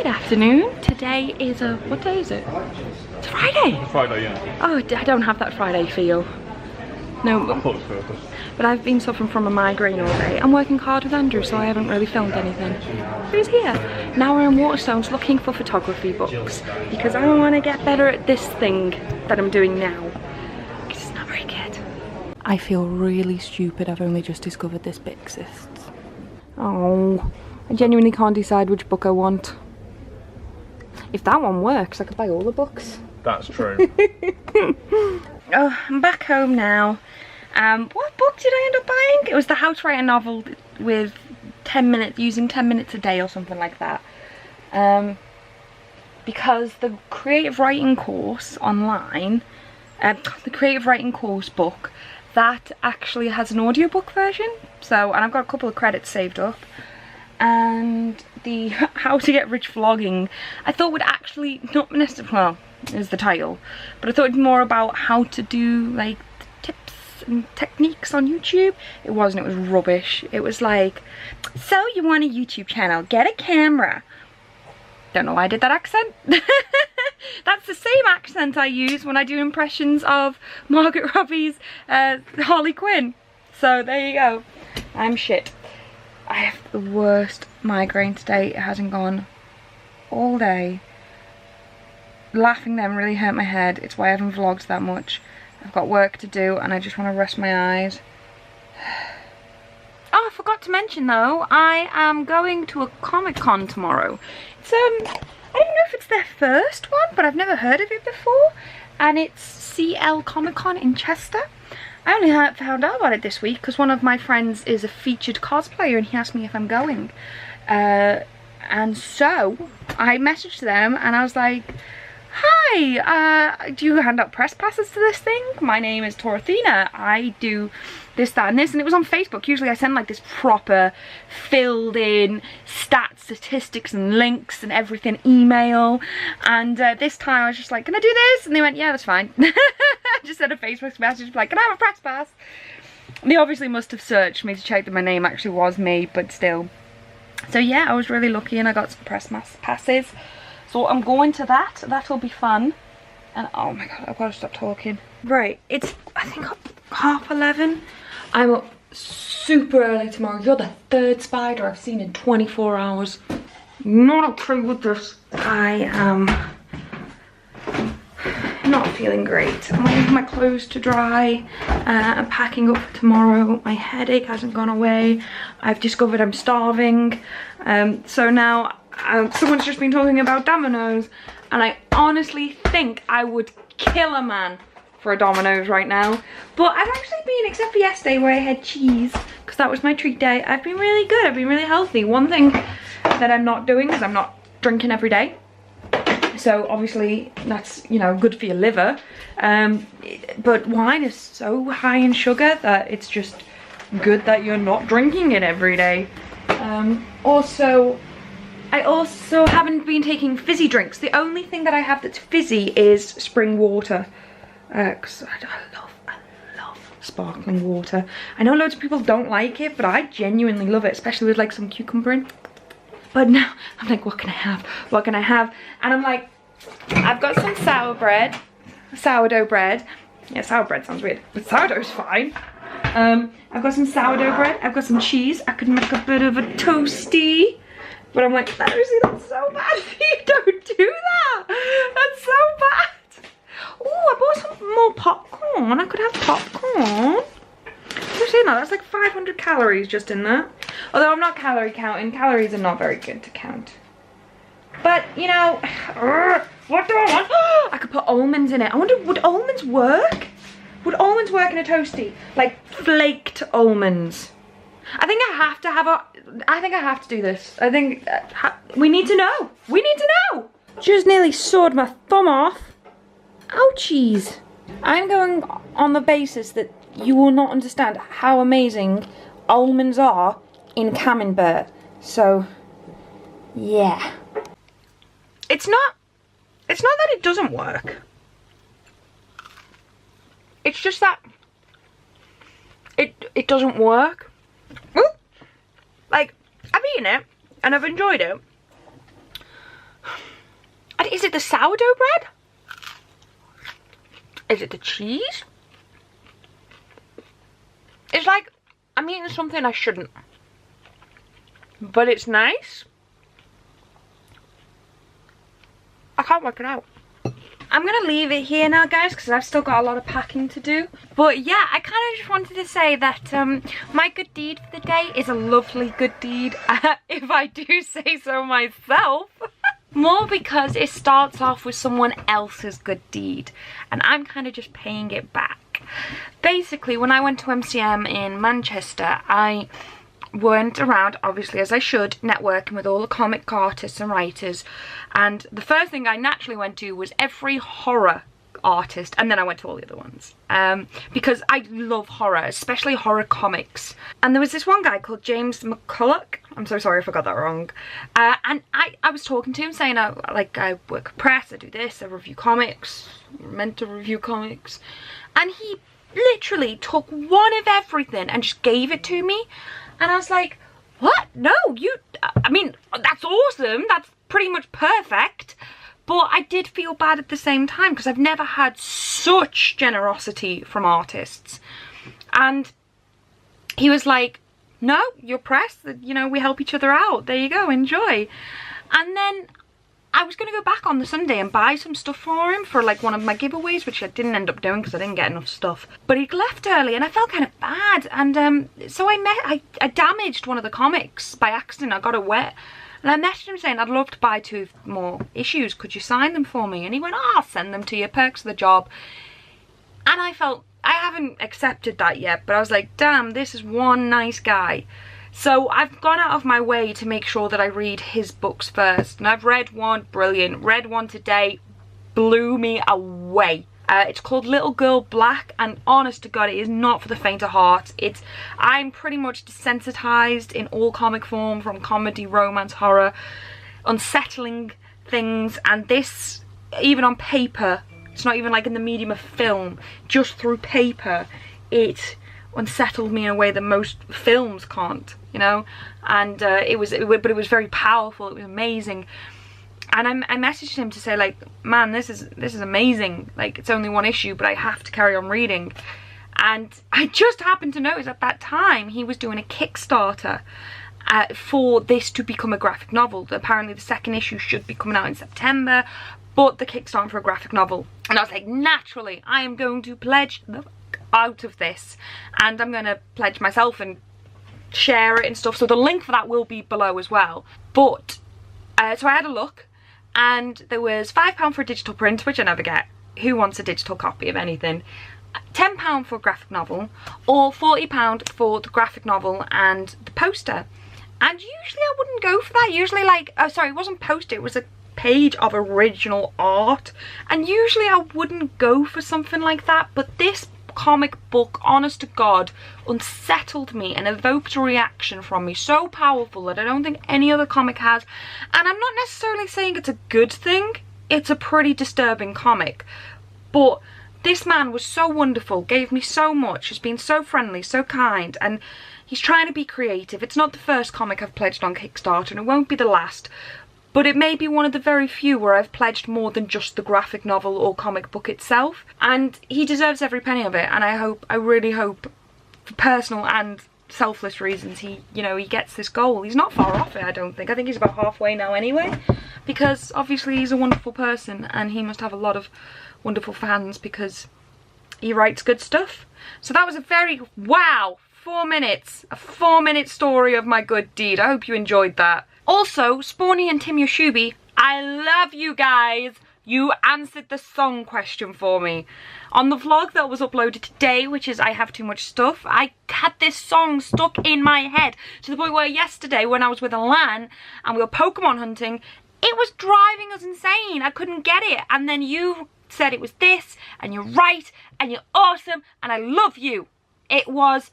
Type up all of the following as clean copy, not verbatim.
Good afternoon. Today is what day is it? It's Friday. It's Friday, yeah. Oh, I don't have that Friday feel. No. I thought it was Thursday. But I've been suffering from a migraine all day. I'm working hard with Andrew, so I haven't really filmed anything. Who's here? Now we're in Waterstones looking for photography books because I want to get better at this thing that I'm doing now. Because it's not very good. I feel really stupid. I've only just discovered this bit exists. Oh, I genuinely can't decide which book I want. If that one works, I could buy all the books. That's true. Oh, I'm back home now. What book did I end up buying? It was the How to Write a Novel with 10 minutes, using 10 minutes a day or something like that. Because the creative writing course online, the creative writing course book, that actually has an audiobook version. So, and I've got a couple of credits saved up. And the How to Get Rich Vlogging, I thought would actually not necessarily, well, is the title, but I thought it'd be more about how to do like tips and techniques on YouTube. It wasn't, it was rubbish. It was like, so you want a YouTube channel, get a camera. Don't know why I did that accent. That's the same accent I use when I do impressions of Margaret Robbie's Harley Quinn. So there you go. I'm shit. I have the worst migraine today. It hasn't gone all day. Laughing them really hurt my head. It's why I haven't vlogged that much. I've got work to do and I just want to rest my eyes. Oh, I forgot to mention though, I am going to a Comic-Con tomorrow. It's I don't know if it's their first one, but I've never heard of it before. And it's CL Comic-Con in Chester. I only found out about it this week because one of my friends is a featured cosplayer and he asked me if I'm going. And so I messaged them and I was like, hi, do you hand out press passes to this thing? My name is TorAthena. I do this, that, and this. And it was on Facebook. Usually I send like this proper filled in stats, statistics, and links and everything email. And this time I was just like, can I do this? And they went, yeah, that's fine. I just sent a Facebook message like, can I have a press pass? And they obviously must have searched me to check that my name actually was me, but still. So yeah, I was really lucky and I got some press passes. So I'm going to that. That'll be fun. And oh my god, I've got to stop talking. Right, it's I think 11:30. I'm up super early tomorrow. You're the third spider I've seen in 24 hours. Not okay with this. I am not feeling great. I'm waiting for my clothes to dry. I'm packing up for tomorrow. My headache hasn't gone away. I've discovered I'm starving. So now someone's just been talking about Domino's, and I honestly think I would kill a man for a Domino's right now. But I've actually been, except for yesterday where I had cheese, because that was my treat day, I've been really good. I've been really healthy. One thing that I'm not doing is I'm not drinking every day. So obviously that's, you know, good for your liver. But wine is so high in sugar that it's just good that you're not drinking it every day. I also haven't been taking fizzy drinks. The only thing that I have that's fizzy is spring water. Because I love sparkling water. I know loads of people don't like it, but I genuinely love it, especially with like some cucumber in. But now I'm like, what can I have? What can I have? And I'm like, I've got some sourdough bread. Yeah, sour bread sounds weird, but sourdough's fine. I've got some sourdough bread. I've got some cheese. I could make a bit of a toasty. But I'm like, Meryseyside, that's so bad for you. Don't do that. That's so bad. Oh, I bought some more popcorn. I could have popcorn. What's in that? That's like 500 calories just in that. Although I'm not calorie counting. Calories are not very good to count. But, you know, what do I want? I could put almonds in it. I wonder, would almonds work? Would almonds work in a toasty? Like flaked almonds. I think I have to have I think I have to do this. I think we need to know. We need to know. Just nearly sawed my thumb off. Ouchies. I'm going on the basis that you will not understand how amazing almonds are in camembert. So, yeah. It's not that it doesn't work. It's just that it doesn't work. Like, I've eaten it and I've enjoyed it. it the sourdough bread? Is it the cheese? It's like I'm eating something I shouldn't. But it's nice. I can't work it out. I'm gonna leave it here now, guys, because I've still got a lot of packing to do. But yeah, I kind of just wanted to say that my good deed for the day is a lovely good deed, if I do say so myself. More because it starts off with someone else's good deed, and I'm kind of just paying it back. Basically, when I went to MCM in Manchester, I went around, obviously as I should, networking with all the comic artists and writers, and the first thing I naturally went to was every horror artist, and then I went to all the other ones, because I love horror, especially horror comics. And there was this one guy called James McCulloch, I'm so sorry if I got that wrong, and I was talking to him saying, I work at press, I do this, I review comics, I'm meant to review comics, and he literally took one of everything and just gave it to me. And I was like, what? No, I mean, that's awesome. That's pretty much perfect. But I did feel bad at the same time because I've never had such generosity from artists. And he was like, no, you're pressed. You know, we help each other out. There you go, enjoy. And then I was going to go back on the Sunday and buy some stuff for him for like one of my giveaways, which I didn't end up doing because I didn't get enough stuff. But he'd left early and I felt kind of bad, and so I damaged one of the comics by accident. I got it wet, and I messaged him saying I'd love to buy 2 more issues, could you sign them for me? And he went, oh, I'll send them to you, perks of the job. And I felt, I haven't accepted that yet, but I was like, damn, this is one nice guy. So I've gone out of my way to make sure that I read his books first. And I've read one, brilliant. Read one today, blew me away. It's called Little Girl Black, and honest to God, it is not for the faint of heart. I'm pretty much desensitized in all comic form, from comedy, romance, horror, unsettling things, and this, even on paper, it's not even like in the medium of film, just through paper, it unsettled me in a way that most films can't, you know. And it was very powerful. It was amazing. And I messaged him to say, like, man, this is amazing. Like, it's only one issue, but I have to carry on reading. And I just happened to notice at that time he was doing a Kickstarter for this to become a graphic novel. Apparently the second issue should be coming out in September, but the Kickstarter for a graphic novel. And I was like, naturally, I am going to pledge the out of this, and I'm going to pledge myself and share it and stuff, so the link for that will be below as well. But so I had a look, and there was £5 for a digital print, which I never get. Who wants a digital copy of anything? £10 for a graphic novel, or £40 for the graphic novel and the poster. And usually I wouldn't go for that. Usually, like, oh sorry, it wasn't poster, it was a page of original art, and usually I wouldn't go for something like that. But this comic book, honest to God, unsettled me and evoked a reaction from me so powerful that I don't think any other comic has. And I'm not necessarily saying it's a good thing, it's a pretty disturbing comic, but this man was so wonderful, gave me so much, has been so friendly, so kind, and he's trying to be creative. It's not the first comic I've pledged on Kickstarter, and it won't be the last, but it may be one of the very few where I've pledged more than just the graphic novel or comic book itself. And he deserves every penny of it, and I really hope, for personal and selfless reasons, he gets this goal. He's not far off it, I don't think. I think he's about halfway now anyway, because obviously he's a wonderful person, and he must have a lot of wonderful fans because he writes good stuff. So that was a very, wow, 4 minutes, a 4-minute story of my good deed. I hope you enjoyed that. Also, Spawny and Tim Yoshubi, I love you guys. You answered the song question for me. On the vlog that was uploaded today, which is I Have Too Much Stuff, I had this song stuck in my head to the point where yesterday when I was with Alan and we were Pokemon hunting, it was driving us insane. I couldn't get it. And then you said it was this, and you're right, and you're awesome, and I love you. It was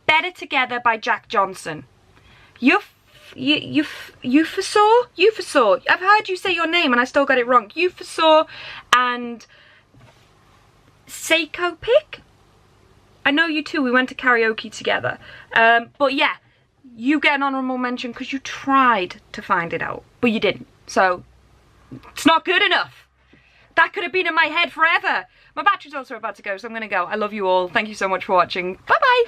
Better Together by Jack Johnson. Euphorsaur. I've heard you say your name and I still got it wrong. Euphorsaur and Seiko Pick. I know you two, we went to karaoke together. But yeah, you get an honourable mention because you tried to find it out, but you didn't. So It's not good enough. That could have been in my head forever. My battery's also about to go, so I'm gonna go. I love you all. Thank you so much for watching. Bye bye.